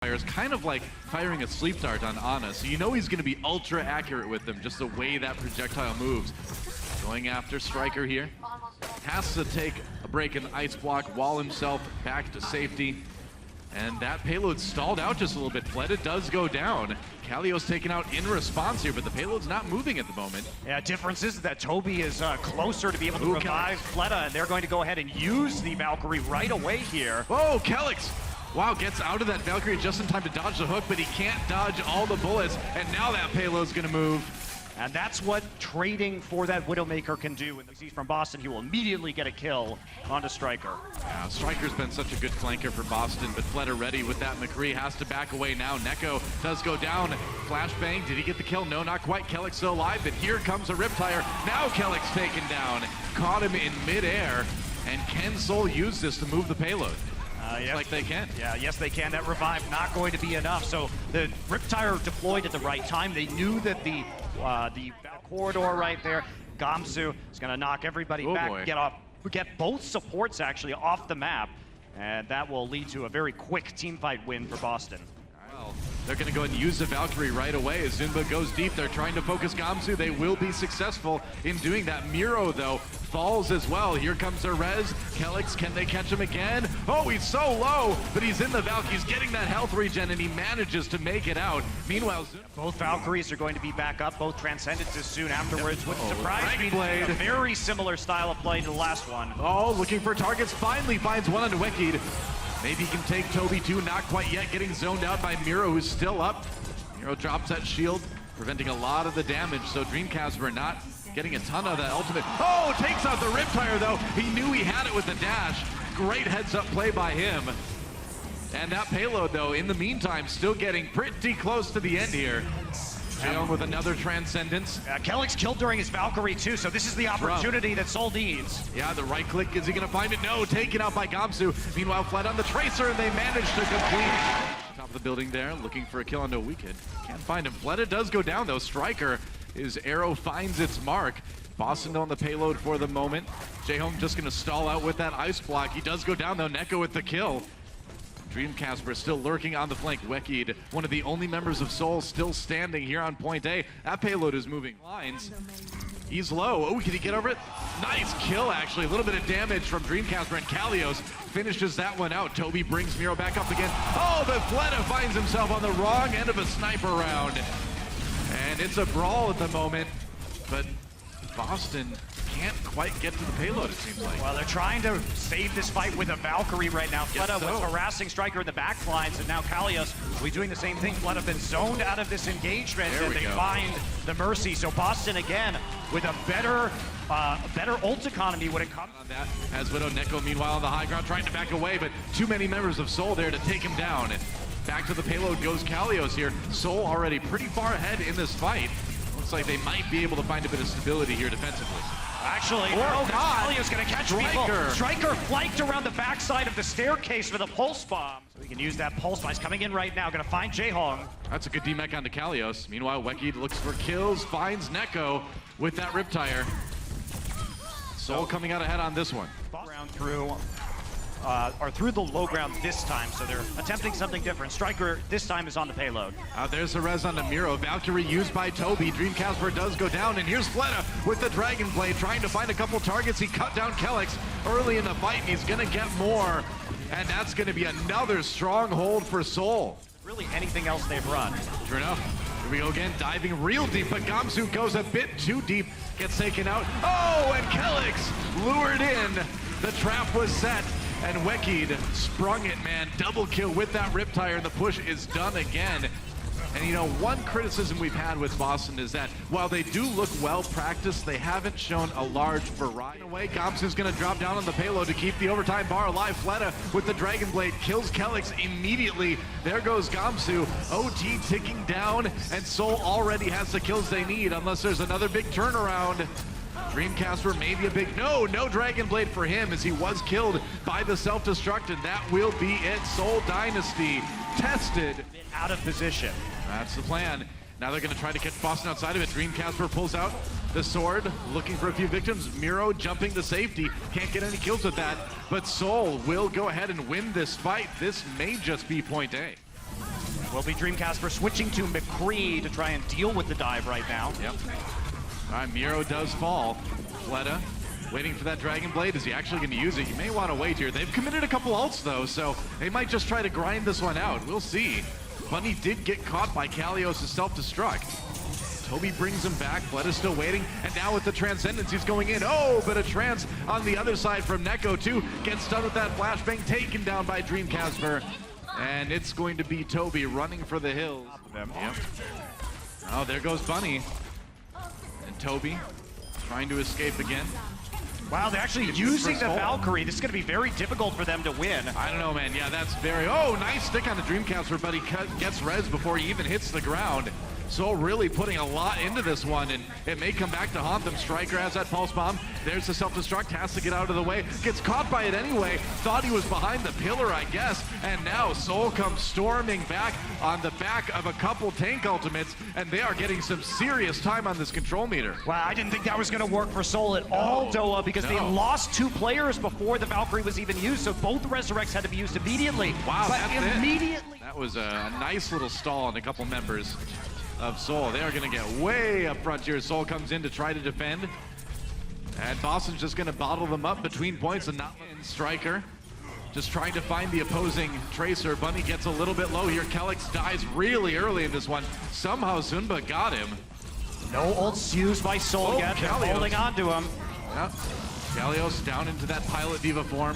Is kind of like firing a sleep dart on Ana, so you know he's going to be ultra accurate with them, just the way that projectile moves. Going after Striker here. Has to take a break in the ice block, wall himself back to safety. And that payload stalled out just a little bit. Fleta does go down. Kalio's taken out in response here, but the payload's not moving at the moment. Yeah, difference is that Tobi is closer to be able to revive Fleta, and they're going to go ahead and use the Valkyrie right away here. Oh, Kelix! Wow, gets out of that Valkyrie just in time to dodge the hook, but he can't dodge all the bullets, and now that payload's gonna move. And that's what trading for that Widowmaker can do. When he's from Boston, he will immediately get a kill onto Striker. Yeah, Striker's been such a good flanker for Boston, but Fleta ready with that. McCree has to back away now. Neko does go down. Flashbang, did he get the kill? No, not quite. Kelix still alive, but here comes a Riptire. Now Kelix taken down. Caught him in midair, and can Seoul use this to move the payload? Yes. Like they can. Yeah, yes they can. That revive not going to be enough. So the Riptire deployed at the right time. They knew that the corridor right there, Gamsu is going to knock everybody back, boy. Get both supports actually off the map, and that will lead to a very quick teamfight win for Boston. Well, they're going to go ahead and use the Valkyrie right away as Zunba goes deep. They're trying to focus Gamsu. They will be successful in doing that. Miro, though, falls as well. Here comes their res. Kelix, can they catch him again? Oh, he's so low, but he's in the Valk. He's getting that health regen, and he manages to make it out. Meanwhile, both Valkyries are going to be back up. Both Transcendences soon afterwards. Wouldn't surprise me. Blade. A very similar style of play to the last one. Oh, looking for targets. Finally finds one on Wekid. Maybe he can take Tobi too, not quite yet. Getting zoned out by Miro, who's still up. Miro drops that shield, preventing a lot of the damage, so Dreamcasper not getting a ton of that ultimate. Oh, takes out the Riptire though. He knew he had it with the dash. Great heads up play by him. And that payload though, in the meantime, still getting pretty close to the end here. Jail with another Transcendence. Kelix killed during his Valkyrie too, so this is the opportunity that Seoul needs. Yeah, the right click, is he gonna find it? No, taken out by Gamsu. Meanwhile, Fled on the Tracer, and they manage to complete. Top of the building there, looking for a kill onto Wicked. Can't find him. Fleta does go down though. Striker, his arrow finds its mark. Boston on the payload for the moment. Ryujehong just gonna stall out with that ice block. He does go down though, Neko with the kill. Dreamcasper still lurking on the flank. Wekid, one of the only members of Seoul still standing here on point A. That payload is moving lines. He's low. Oh, can he get over it? Nice kill, actually. A little bit of damage from Dreamcasper, and Kalios finishes that one out. Tobi brings Miro back up again. Oh, but Fleta finds himself on the wrong end of a sniper round. And it's a brawl at the moment, but Boston can't quite get to the payload, it seems like. Well, they're trying to save this fight with a Valkyrie right now. Fleta was harassing Striker in the back lines, and now Kalios will be doing the same thing. Fleta been zoned out of this engagement, and they find the Mercy. So Boston, again, with a better ult economy when it comes on that. As Widow Neko, meanwhile, on the high ground, trying to back away, but too many members of Seoul there to take him down. Back to the payload goes Kalios here. Seoul already pretty far ahead in this fight. Looks like they might be able to find a bit of stability here defensively. Actually, oh God, Kalio's gonna catch people. Striker flanked around the backside of the staircase with a pulse bomb. So we can use that pulse bomb. He's coming in right now, gonna find Ryujehong. That's a good D-Mech onto Kalios. Meanwhile, Wekid looks for kills, finds Neko with that Riptire. Seoul coming out ahead on this one. Round through, through the low ground this time, so they're attempting something different. Striker this time is on the payload. There's the res on the Miro. Valkyrie used by Tobi. Dreamcasper does go down, and here's Fleta with the Dragon Blade, trying to find a couple targets. He cut down Kelix early in the fight, and he's gonna get more. And that's gonna be another stronghold for Seoul. Really anything else they've run. Sure enough. Here we go again, diving real deep, but Gamsu goes a bit too deep, gets taken out. Oh, and Kelix lured in. The trap was set. And Wekid sprung it, man. Double kill with that Riptire, and the push is done again. And you know, one criticism we've had with Boston is that while they do look well practiced, they haven't shown a large variety. Away, Gamsu's gonna drop down on the payload to keep the overtime bar alive. Fleta with the Dragon Blade kills Kelix immediately. There goes Gamsu. OT ticking down, and Seoul already has the kills they need, unless there's another big turnaround. Dreamcasper maybe a big no Dragon Blade for him, as he was killed by the self-destruct, and that will be it. Seoul Dynasty tested. Out of position. That's the plan. Now they're going to try to catch Boston outside of it. Dreamcasper pulls out the sword, looking for a few victims. Miro jumping to safety. Can't get any kills with that, but Seoul will go ahead and win this fight. This may just be point A. Will be Dreamcasper switching to McCree to try and deal with the dive right now. Yep. All right, Miro does fall. Fleta waiting for that Dragon Blade. Is he actually going to use it? You may want to wait here. They've committed a couple ults, though, so they might just try to grind this one out. We'll see. Bunny did get caught by Kalios' self-destruct. Tobi brings him back. Fleta's still waiting, and now with the Transcendence, he's going in. Oh, but a Trance on the other side from Neko, too. Gets stunned with that flashbang, taken down by Dreamcasper. And it's going to be Tobi running for the hills. Yep. Oh, there goes Bunny. And Tobi trying to escape again. Wow, they're actually using the Valkyrie. This is going to be very difficult for them to win. I don't know, man. Yeah, that's very... Oh, nice stick on the Dreamcasper, but he gets res before he even hits the ground. Soul really putting a lot into this one, and it may come back to haunt them. Striker has that pulse bomb. There's the self-destruct, has to get out of the way. Gets caught by it anyway. Thought he was behind the pillar, I guess. And now Soul comes storming back on the back of a couple tank ultimates, and they are getting some serious time on this control meter. Wow, I didn't think that was going to work for Soul at all, Doa, because they lost 2 players before the Valkyrie was even used, so both Resurrects had to be used immediately. Wow, but that's immediately. That was a nice little stall on a couple members of Soul. They are going to get way up front here. Soul comes in to try to defend. And Boston's just going to bottle them up between points and not in. Striker just trying to find the opposing Tracer. Bunny gets a little bit low here. Kelix dies really early in this one. Somehow Zunba got him. No ults used by Soul yet. They're holding on to him. Yep. Kalios down into that Pilot Diva form.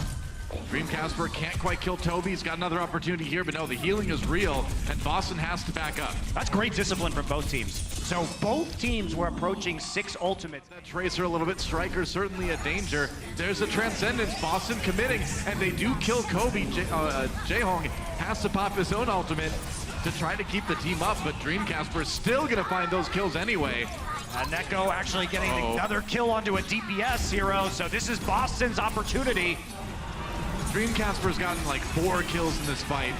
Dreamcasper can't quite kill Tobi. He's got another opportunity here, but no, the healing is real, and Boston has to back up. That's great discipline from both teams. So both teams were approaching 6 ultimates. That Tracer a little bit. Striker certainly a danger. There's a Transcendence. Boston committing, and they do kill Kobe. Ryujehong has to pop his own ultimate to try to keep the team up, but Dreamcasper is still going to find those kills anyway. Neko actually getting another kill onto a DPS hero, so this is Boston's opportunity. Dreamcasper's gotten like 4 kills in this fight,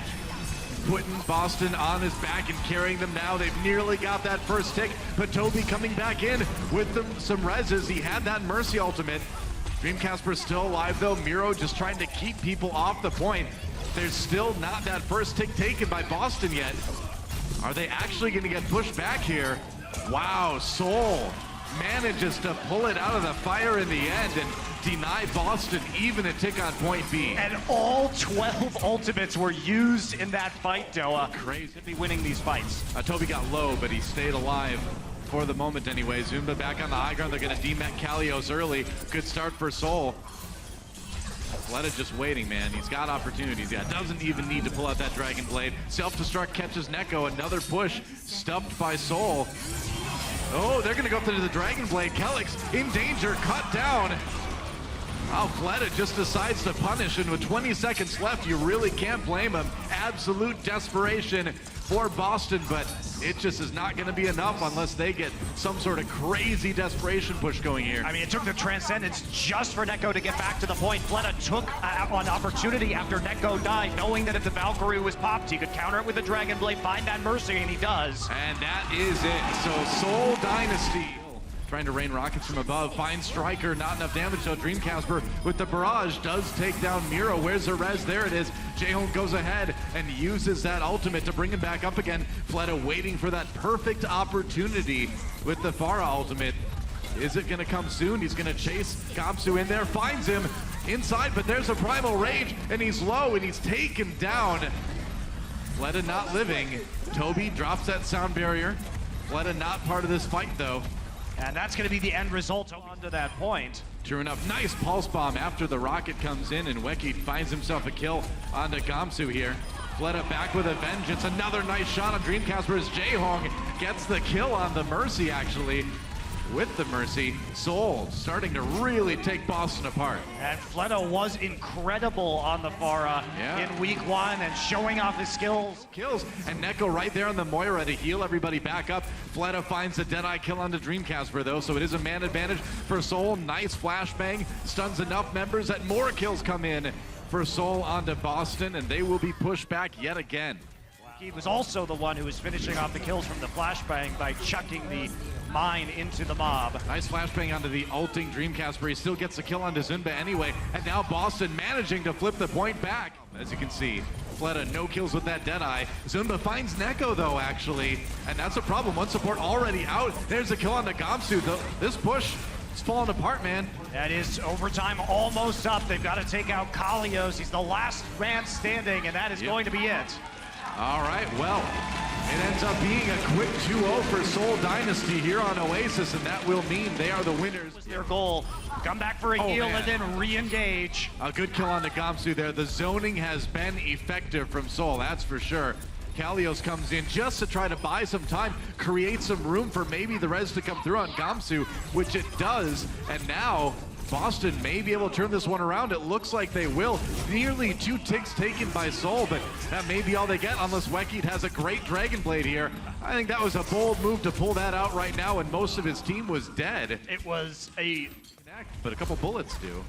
putting Boston on his back and carrying them now. They've nearly got that first tick, but Tobi coming back in with some reses. He had that Mercy ultimate. Dreamcasper's still alive though. Miro just trying to keep people off the point. There's still not that first tick taken by Boston yet. Are they actually going to get pushed back here? Wow, Soul manages to pull it out of the fire in the end and deny Boston even a tick on point B. And all 12 ultimates were used in that fight, Doa. Crazy. To be winning these fights. Tobi got low, but he stayed alive for the moment anyway. Zunba back on the high ground. They're going to demet Kalios early. Good start for Soul. Fleta just waiting, man. He's got opportunities. Yeah, doesn't even need to pull out that Dragon Blade. Self-destruct catches Neko. Another push stuffed by Soul. Oh, they're going to go up to the Dragon Blade. Kelix in danger, cut down. Oh, Fleta just decides to punish, and with 20 seconds left, you really can't blame him. Absolute desperation for Boston, but it just is not going to be enough unless they get some sort of crazy desperation push going here. I mean, it took the Transcendence just for Neko to get back to the point. Fleta took an opportunity after Neko died, knowing that if the Valkyrie was popped, he could counter it with the Dragon Blade, find that Mercy, and he does. And that is it. So Seoul Dynasty trying to rain rockets from above, finds Striker, not enough damage, so Dreamcasper with the barrage does take down Miro. Where's the res? There it is. Ryujehong goes ahead and uses that ultimate to bring him back up again. Fleta waiting for that perfect opportunity with the Pharah ultimate. Is it gonna come soon? He's gonna chase Gamsu in there, finds him inside, but there's a Primal Rage, and he's low, and he's taken down. Fleta not living. Tobi drops that sound barrier. Fleta not part of this fight, though. And that's going to be the end result on to that point. True enough, nice pulse bomb after the rocket comes in, and Weki finds himself a kill onto Gamsu here. Fleta back with a vengeance. Another nice shot on Dreamcasper as Ryujehong gets the kill on the Mercy, actually. With the Mercy, Soul starting to really take Boston apart. And Fleta was incredible on the Pharah in week 1 and showing off his skills. Kills, and Neko right there on the Moira to heal everybody back up. Fleta finds the Deadeye kill onto Dreamcasper though, so it is a man advantage for Soul. Nice flashbang, stuns enough members that more kills come in for Soul onto Boston, and they will be pushed back yet again. Wow, He was also the one who was finishing off the kills from the flashbang by chucking the mine into the mob. Nice flashbang onto the ulting Dreamcasper. He still gets the kill onto Zunba anyway. And now Boston managing to flip the point back. As you can see, Fleta no kills with that Deadeye. Zunba finds Neko though, actually. And that's a problem. One support already out. There's a kill onto Gamsu. This push is falling apart, man. That is overtime almost up. They've got to take out Kalios. He's the last man standing, and that is going to be it. All right, well, it ends up being a quick 2-0 for Seoul Dynasty here on Oasis, and that will mean they are the winners. Was their goal. Come back for a heal and then re-engage. A good kill on the Gamsu there. The zoning has been effective from Seoul, that's for sure. Kalios comes in just to try to buy some time, create some room for maybe the res to come through on Gamsu, which it does, and now Boston may be able to turn this one around. It looks like they will. Nearly 2 ticks taken by Seoul, but that may be all they get unless Wekid has a great Dragon Blade here. I think that was a bold move to pull that out right now, and most of his team was dead. It was a connect, but a couple bullets do.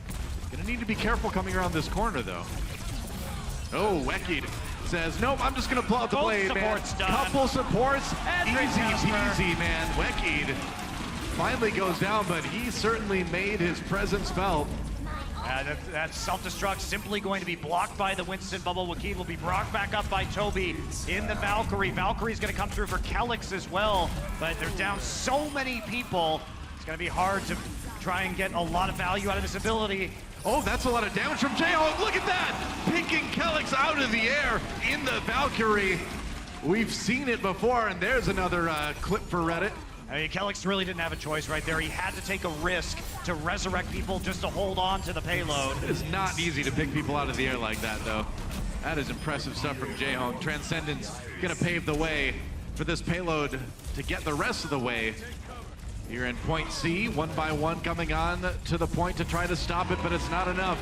Gonna need to be careful coming around this corner, though. Oh, Wekid says, nope, I'm just gonna pull out the blade, man. Couple supports, easy peasy, man. Wekid finally goes down, but he certainly made his presence felt. That self-destruct simply going to be blocked by the Winston bubble. Wekid will be brought back up by Tobi in the Valkyrie. Valkyrie's going to come through for Kelix as well, but they're down so many people. It's going to be hard to try and get a lot of value out of this ability. Oh, that's a lot of damage from Ryujehong. Look at that! Picking Kelix out of the air in the Valkyrie. We've seen it before, and there's another clip for Reddit. I mean, Kelix really didn't have a choice right there. He had to take a risk to resurrect people just to hold on to the payload. It's not easy to pick people out of the air like that, though. That is impressive stuff from Ryujehong. Transcendence gonna pave the way for this payload to get the rest of the way. Here in point C, 1 by 1 coming on to the point to try to stop it, but it's not enough.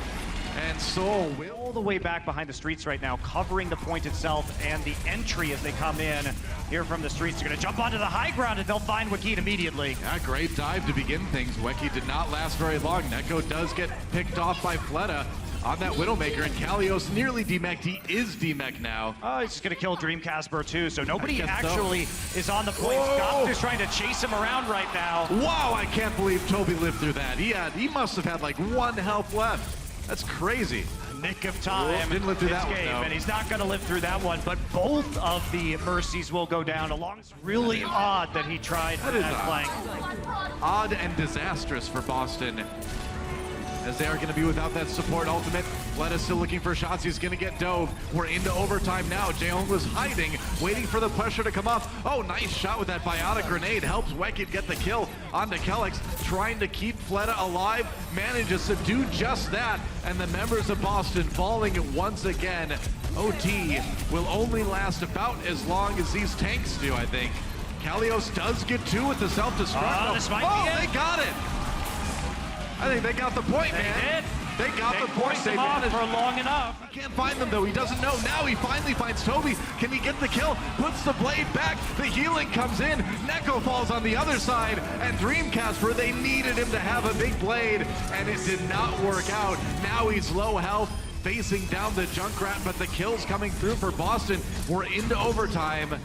And Seoul will all the way back behind the streets right now, covering the point itself and the entry as they come in here from the streets. They're going to jump onto the high ground and they'll find Wekid immediately. Yeah, great dive to begin things. Wekid did not last very long. Neko does get picked off by Fleta on that Widowmaker, and Kalios nearly demeched. He is demeched now. Oh, he's just going to kill Dreamcasper too, so nobody actually is on the point. Gamsu's trying to chase him around right now. Wow, I can't believe Tobi lived through that. He must have had like 1 health left. That's crazy. Nick of time. Didn't live through that one, and he's not going to live through that one, but both of the Mercies will go down along. It's really odd that he tried that flank. Odd and disastrous for Boston, as they are going to be without that support ultimate. Fleta still looking for shots. He's going to get dove. We're into overtime now. Ryujehong was hiding, waiting for the pressure to come up. Oh, nice shot with that biotic grenade. Helps Wekid get the kill onto Kelix, trying to keep Fleta alive. Manages to do just that. And the members of Boston falling once again. OT will only last about as long as these tanks do, I think. Kalios does get 2 with the self-destruct. This might be it. They got it. I think they got the point, man. They got the point. They managed for long enough. He can't find them, though. He doesn't know. Now he finally finds Tobi. Can he get the kill? Puts the blade back. The healing comes in. Neko falls on the other side. And Dreamcasper, they needed him to have a big blade, and it did not work out. Now he's low health, facing down the Junkrat, but the kills coming through for Boston. We're into overtime.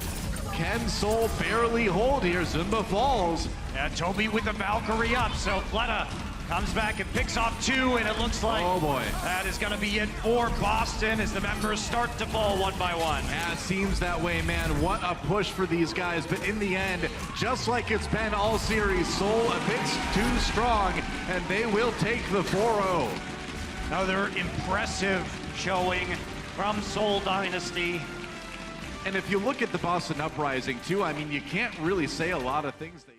Can Seoul barely hold here? Zunba falls. Yeah, Tobi with the Valkyrie up, so Fleta comes back and picks off 2, and it looks like that is going to be it for Boston as the members start to fall 1 by 1. Yeah, it seems that way, man. What a push for these guys. But in the end, just like it's been all series, Seoul a bit too strong, and they will take the 4-0. Another impressive showing from Seoul Dynasty. And if you look at the Boston Uprising, too, I mean, you can't really say a lot of things they